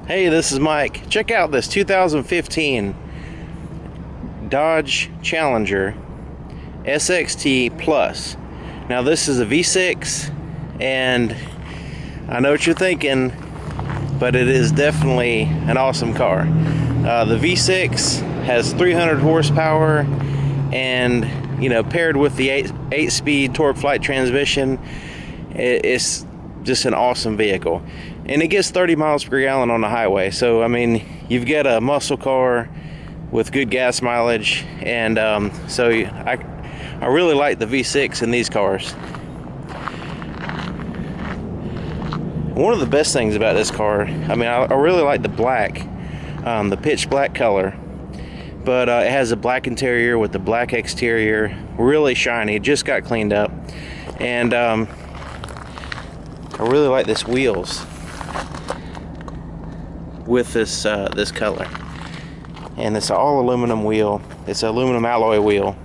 Hey, this is Mike. Check out this 2015 Dodge Challenger SXT Plus. Now this is a V6, and I know what you're thinking, but it is definitely an awesome car. The V6 has 300 horsepower, and paired with the 8-speed torque flight transmission, it's just an awesome vehicle. And it gets 30 miles per gallon on the highway. So I mean, you've got a muscle car with good gas mileage, and so I really like the V6 in these cars. One of the best things about this car, I mean, I really like the black, the pitch black color, but it has a black interior with the black exterior, really shiny. It just got cleaned up, and I really like this wheels with this this color, and it's an all aluminum wheel. It's an aluminum alloy wheel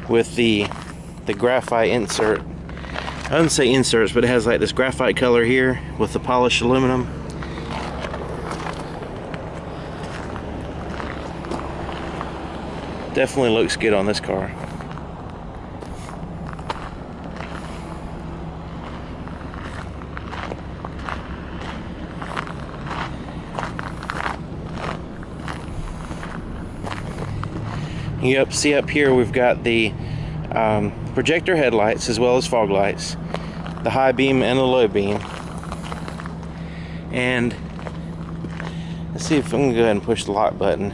with the graphite insert. I wouldn't say inserts, but it has like this graphite color here with the polished aluminum. Definitely looks good on this car. See up here we've got the projector headlights as well as fog lights, the high beam and the low beam. And let's see if I'm gonna go ahead and push the lock button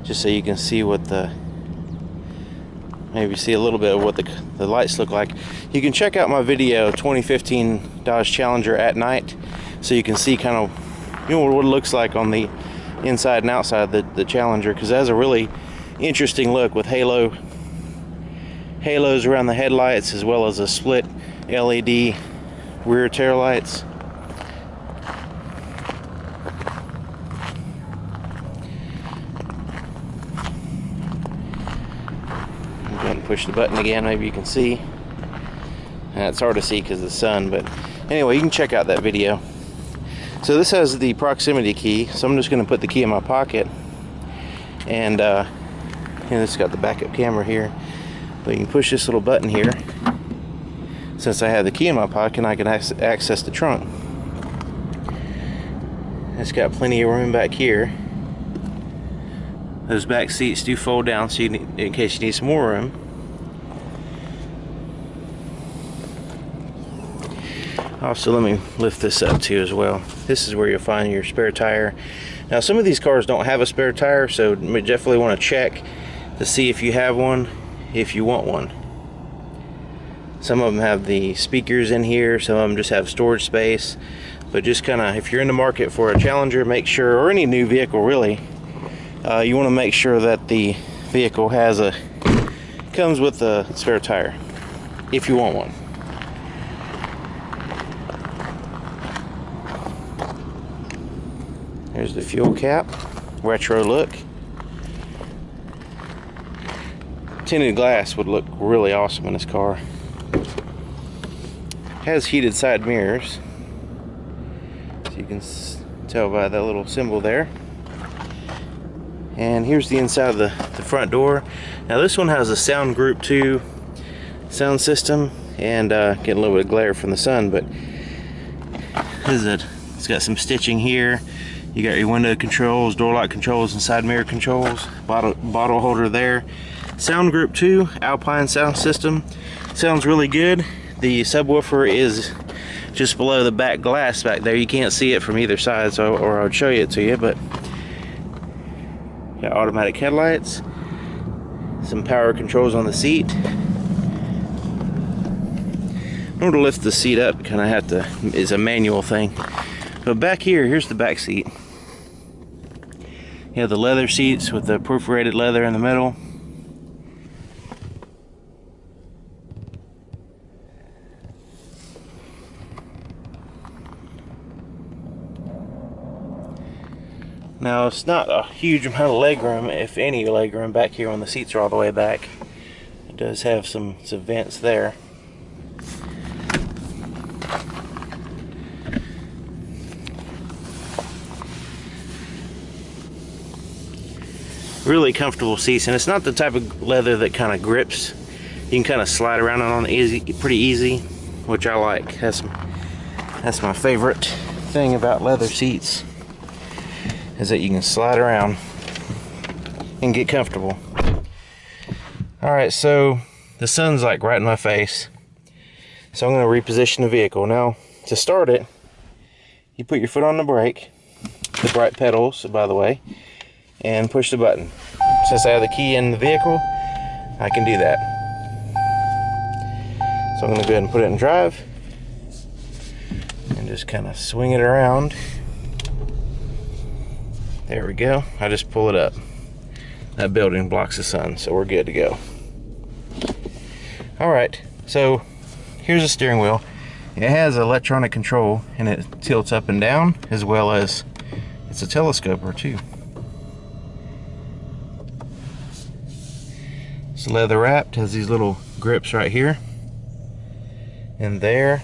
just so you can see what maybe see a little bit of what the lights look like. You can check out my video 2015 Dodge Challenger at night, so you can see kind of what it looks like on the inside and outside the Challenger, because it has a really interesting look with halos around the headlights, as well as a split LED rear tail lights. I'm going to push the button again, maybe you can see. And it's hard to see because of the sun, but anyway, you can check out that video. So this has the proximity key, so I'm just going to put the key in my pocket, and it's got the backup camera here, but you can push this little button here. Since I have the key in my pocket, I can access the trunk. It's got plenty of room back here. Those back seats do fold down, so in case you need some more room. Also, let me lift this up too as well. This is where you'll find your spare tire. Now, some of these cars don't have a spare tire, so you definitely want to check to see if you have one, if you want one. Some of them have the speakers in here, some of them just have storage space. But just kind of, if you're in the market for a Challenger, make sure, or any new vehicle really, you want to make sure that the vehicle comes with a spare tire, if you want one. There's the fuel cap, retro look. Tinted glass would look really awesome in this car. Has heated side mirrors, so you can tell by that little symbol there. And here's the inside of the front door. Now this one has a Sound Group 2 sound system, and getting a little bit of glare from the sun, but it's got some stitching here. You got your window controls, door lock controls, and side mirror controls. Bottle holder there. Sound Group 2 Alpine sound system. Sounds really good. The subwoofer is just below the back glass back there. You can't see it from either side, or I would show it to you, but got automatic headlights, some power controls on the seat. In order to lift the seat up, kind of have to, it's a manual thing. But back here's the back seat. You have the leather seats with the perforated leather in the middle. Now, it's not a huge amount of legroom, if any legroom, back here when the seats are all the way back. It does have some vents there. Really comfortable seats, and it's not the type of leather that kind of grips. You can kind of slide around on it pretty easy, which I like. That's my favorite thing about leather seats, is that you can slide around and get comfortable. Alright, so the sun's like right in my face, so I'm going to reposition the vehicle. Now, to start it, you put your foot on the brake, the bright pedals, by the way, and push the button. Since I have the key in the vehicle, I can do that. So I'm going to go ahead and put it in drive and just kind of swing it around. There we go. I just pull it up. That building blocks the sun, so we're good to go. Alright, so here's the steering wheel. It has electronic control, and it tilts up and down, as well as it's a telescoper too. It's leather wrapped, has these little grips right here and there.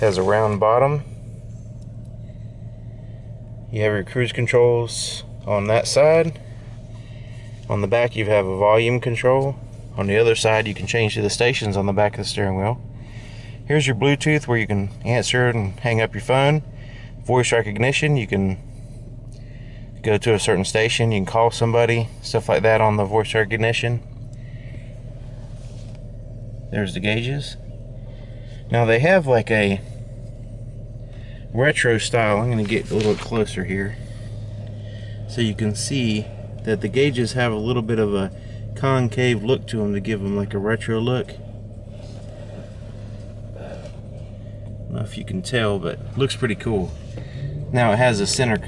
Has a round bottom. You have your cruise controls on that side. On the back you have a volume control. On the other side you can change to the stations on the back of the steering wheel. Here's your Bluetooth, where you can answer and hang up your phone. Voice recognition, you can go to a certain station, you can call somebody, stuff like that on the voice recognition. There's the gauges. Now they have like a retro style. I'm going to get a little closer here so you can see that the gauges have a little bit of a concave look to them to give them like a retro look. I don't know if you can tell, but it looks pretty cool. Now it has a center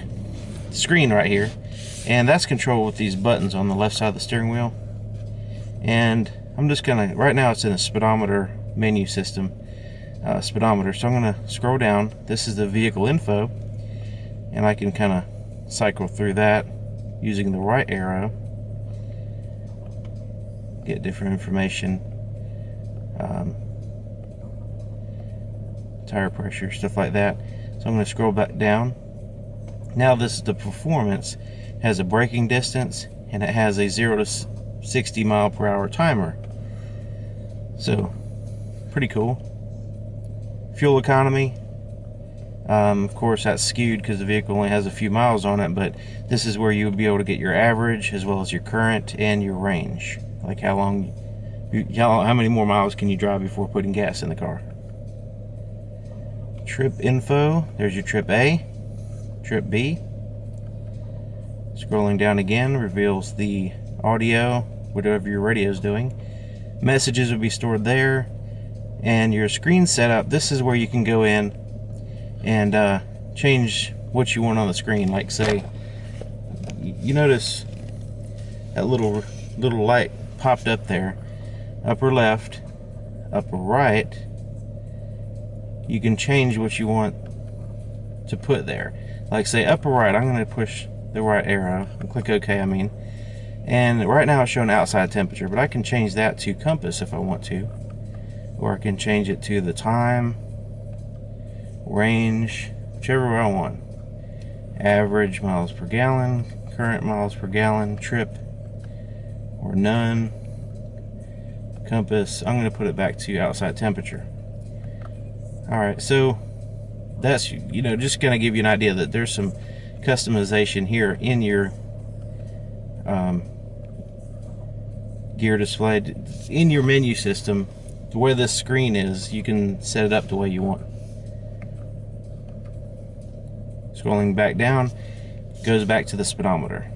screen right here, and that's controlled with these buttons on the left side of the steering wheel. And I'm just gonna, right now it's in a speedometer menu system, speedometer, so I'm gonna scroll down. This is the vehicle info, and I can kind of cycle through that using the right arrow, get different information, tire pressure, stuff like that. So I'm going to scroll back down. Now this is the performance. It has a braking distance, and it has a 0 to 60 mile per hour timer. So pretty cool. Fuel economy, of course that's skewed because the vehicle only has a few miles on it, but this is where you would be able to get your average as well as your current and your range, like how many more miles can you drive before putting gas in the car. Trip info, there's your trip A, trip B. Scrolling down again reveals the audio, whatever your radio is doing. Messages will be stored there, and your screen setup, this is where you can go in and change what you want on the screen. Like, say you notice that little light popped up there, upper left, upper right. You can change what you want to put there. Like, say upper right, I'm going to push the right arrow and click OK, and right now it's showing outside temperature, but I can change that to compass if I want to, or I can change it to the time, range, whichever I want. Average miles per gallon, current miles per gallon, trip, or none. Compass, I'm going to put it back to outside temperature. Alright, so that's, just going to give you an idea that there's some customization here in your gear display. In your menu system, where this screen is, you can set it up the way you want. Scrolling back down, goes back to the speedometer.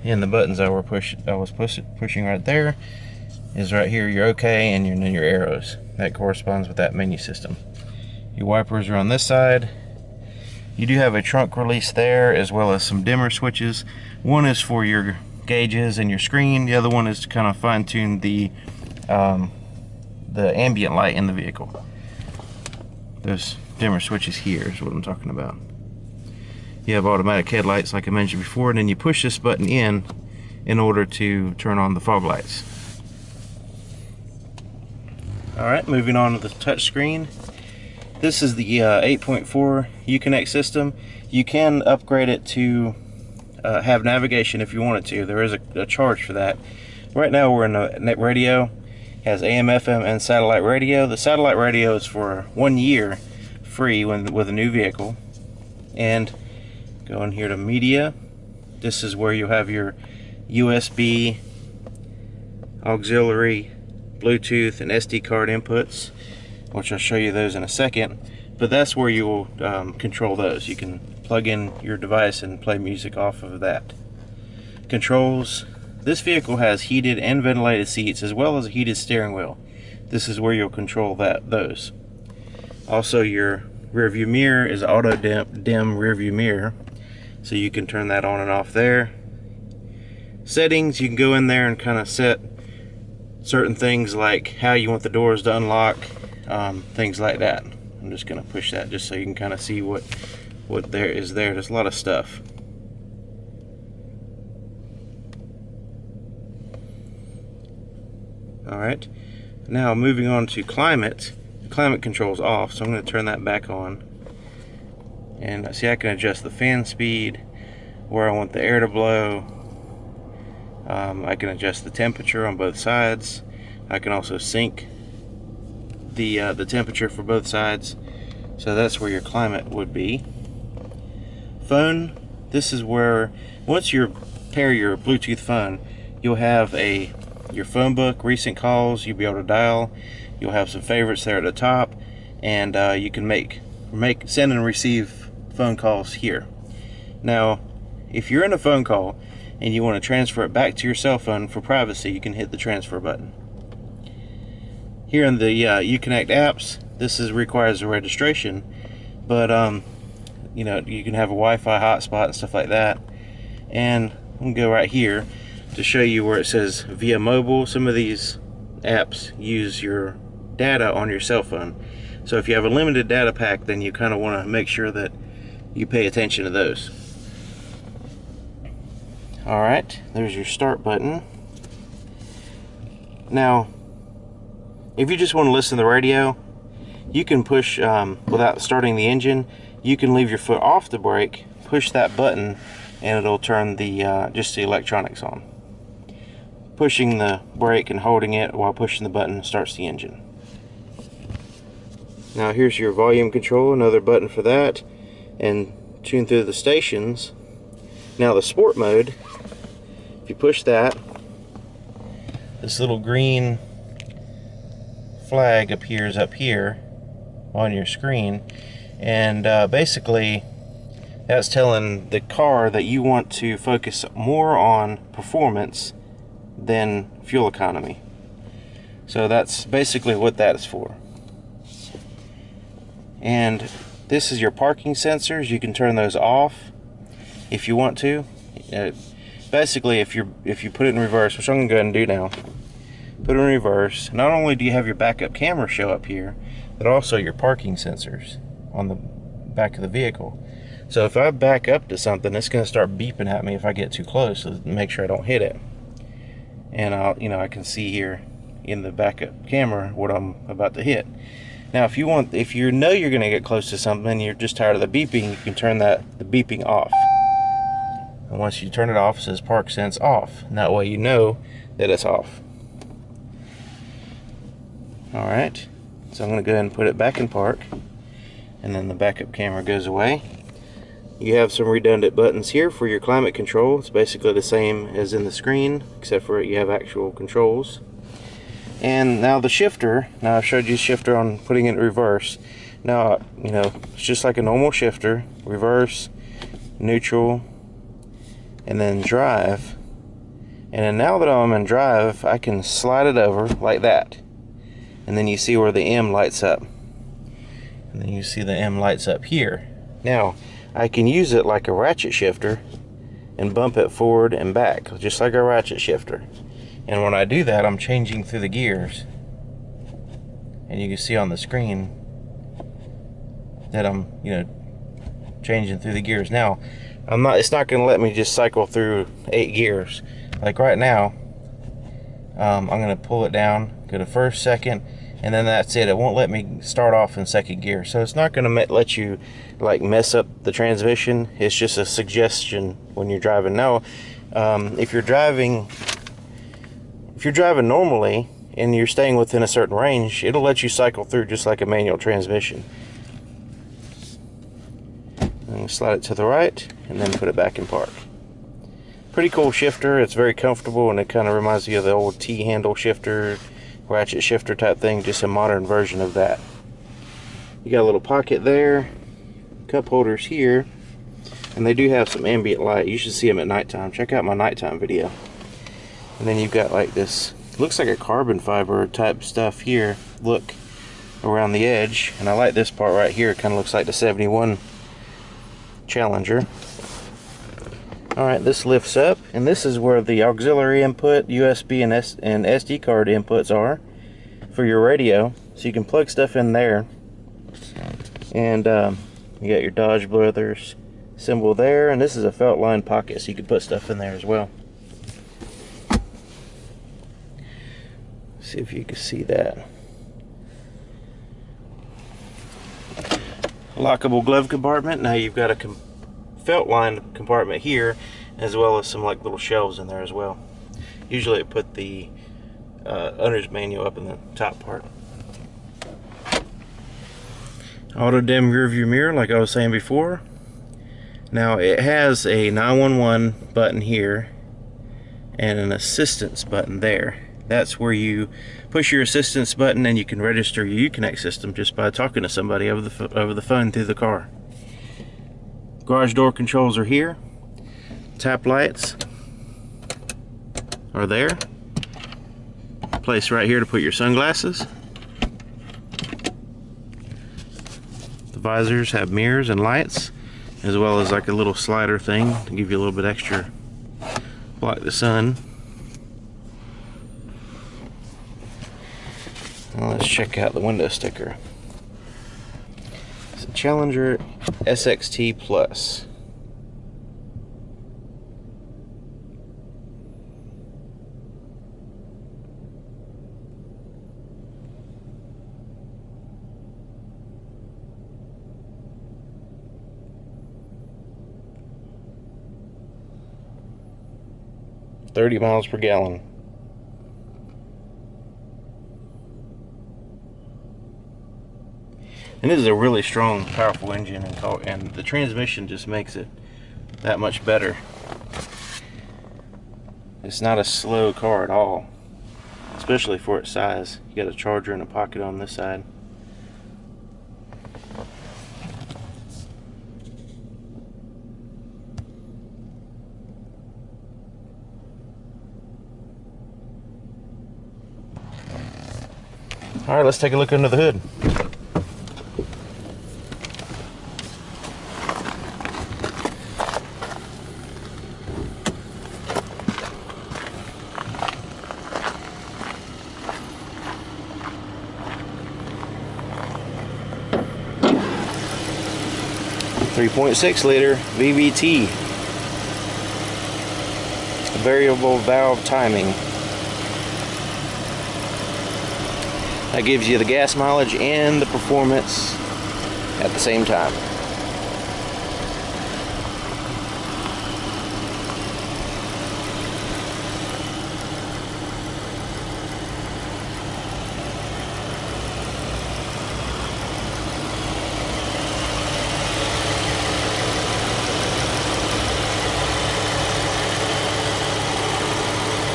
And the buttons I was pushing right there is right here, your OK, and then your arrows. That corresponds with that menu system. Your wipers are on this side. You do have a trunk release there, as well as some dimmer switches. One is for your gauges and your screen. The other one is to kind of fine-tune the ambient light in the vehicle. Those dimmer switches here is what I'm talking about. You have automatic headlights, like I mentioned before, and then you push this button in order to turn on the fog lights. Alright, moving on to the touch screen. This is the 8.4 Uconnect system. You can upgrade it to have navigation if you wanted to. There is a charge for that. Right now we're in a net radio. It has AM, FM, and satellite radio. The satellite radio is for 1 year free with a new vehicle. And go in here to media. This is where you'll have your USB, auxiliary, Bluetooth, and SD card inputs, which I'll show you those in a second. But that's where you will control those. You can plug in your device and play music off of that. Controls. This vehicle has heated and ventilated seats as well as a heated steering wheel. This is where you'll control those. Also, your rear view mirror is auto dim rear view mirror, so you can turn that on and off there. Settings, you can go in there and kind of set certain things like how you want the doors to unlock, things like that. I'm just going to push that just so you can kind of see what there is there. There's a lot of stuff. Alright, now moving on to climate. The climate control's off, so I'm going to turn that back on. And see, I can adjust the fan speed, where I want the air to blow. I can adjust the temperature on both sides. I can also sync the temperature for both sides. So that's where your climate would be. Phone, this is where, once you pair your Bluetooth phone, you'll have your phone book, recent calls, you'll be able to dial. You'll have some favorites there at the top, and you can send and receive phone calls here. Now, if you're in a phone call and you want to transfer it back to your cell phone for privacy, you can hit the transfer button. Here in the Uconnect apps, this requires a registration, but you know, you can have a Wi-Fi hotspot and stuff like that. And I'm gonna go right here to show you where it says via mobile. Some of these apps use your data on your cell phone, so if you have a limited data pack, then you kind of want to make sure that you pay attention to those. Alright, there's your start button. Now, if you just want to listen to the radio, you can push without starting the engine. You can leave your foot off the brake, push that button, and it'll turn just the electronics on. Pushing the brake and holding it while pushing the button starts the engine. Now here's your volume control, another button for that, and tune through the stations. Now the sport mode, if you push that, this little green flag appears up here on your screen, and basically that's telling the car that you want to focus more on performance than fuel economy. So that's basically what that is for. And this is your parking sensors. You can turn those off if you want to. Basically, if you put it in reverse, which I'm going to go ahead and do now, put it in reverse, not only do you have your backup camera show up here, but also your parking sensors on the back of the vehicle. So if I back up to something, it's going to start beeping at me if I get too close, so make sure I don't hit it. And I can see here in the backup camera what I'm about to hit. Now, if you know you're going to get close to something and you're just tired of the beeping, you can turn the beeping off. And once you turn it off, it says Park Sense off. And that way you know that it's off. Alright, so I'm going to go ahead and put it back in park. And then the backup camera goes away. You have some redundant buttons here for your climate control. It's basically the same as in the screen, except for you have actual controls. And now the shifter, now I've showed you shifter on putting it in reverse. Now, it's just like a normal shifter, reverse, neutral, and then drive. And then now that I'm in drive, I can slide it over like that. And then you see where the M lights up. And then you see the M lights up here. Now, I can use it like a ratchet shifter and bump it forward and back, just like a ratchet shifter. And when I do that, I'm changing through the gears. And you can see on the screen that I'm, changing through the gears. Now, it's not going to let me just cycle through 8 gears. Like right now, I'm going to pull it down, go to first, second, and then that's it. It won't let me start off in second gear, so it's not going to let you like mess up the transmission. It's just a suggestion when you're driving. Now, if you're driving normally and you're staying within a certain range, it'll let you cycle through just like a manual transmission. And slide it to the right and then put it back in park. Pretty cool shifter. It's very comfortable, and it kind of reminds you of the old T-handle shifter, ratchet shifter type thing, just a modern version of that. You got a little pocket there, cup holders here, and they do have some ambient light. You should see them at nighttime. Check out my nighttime video. And then you've got like this, looks like a carbon fiber type stuff here, look, around the edge. And I like this part right here. It kind of looks like the 71 Challenger. Alright, this lifts up, and this is where the auxiliary input, USB and SD card inputs are for your radio. So you can plug stuff in there. And you got your Dodge Brothers symbol there, and this is a felt line pocket, so you can put stuff in there as well. See if you can see that. Lockable glove compartment. Now you've got a felt line compartment here, as well as some like little shelves in there as well. Usually it put the owner's manual up in the top part. Auto dim rear view mirror, like I was saying before. Now it has a 911 button here and an assistance button there. That's where you push your assistance button and you can register your Uconnect system just by talking to somebody over the phone through the car. Garage door controls are here. Tap lights are there. Place right here to put your sunglasses. The visors have mirrors and lights, as well as like a little slider thing to give you a little bit extra, block the sun. Now let's check out the window sticker. It's a Challenger SXT Plus. $30 miles per gallon. And this is a really strong, powerful engine, and the transmission just makes it that much better. It's not a slow car at all, especially for its size. You got a charger and a pocket on this side. All right, let's take a look under the hood. .6 liter VVT, variable valve timing. That gives you the gas mileage and the performance at the same time.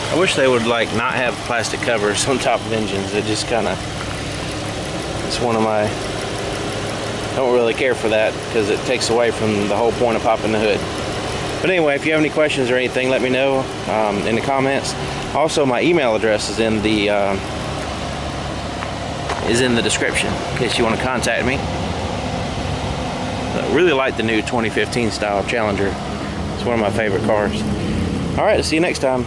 I wish they would like not have plastic covers on top of engines. It just kind of, it's one of my, don't really care for that because it takes away from the whole point of popping the hood. But anyway, if you have any questions or anything, let me know in the comments. Also, my email address is in the description in case you want to contact me. I really like the new 2015 style Challenger. It's one of my favorite cars. All right, see you next time.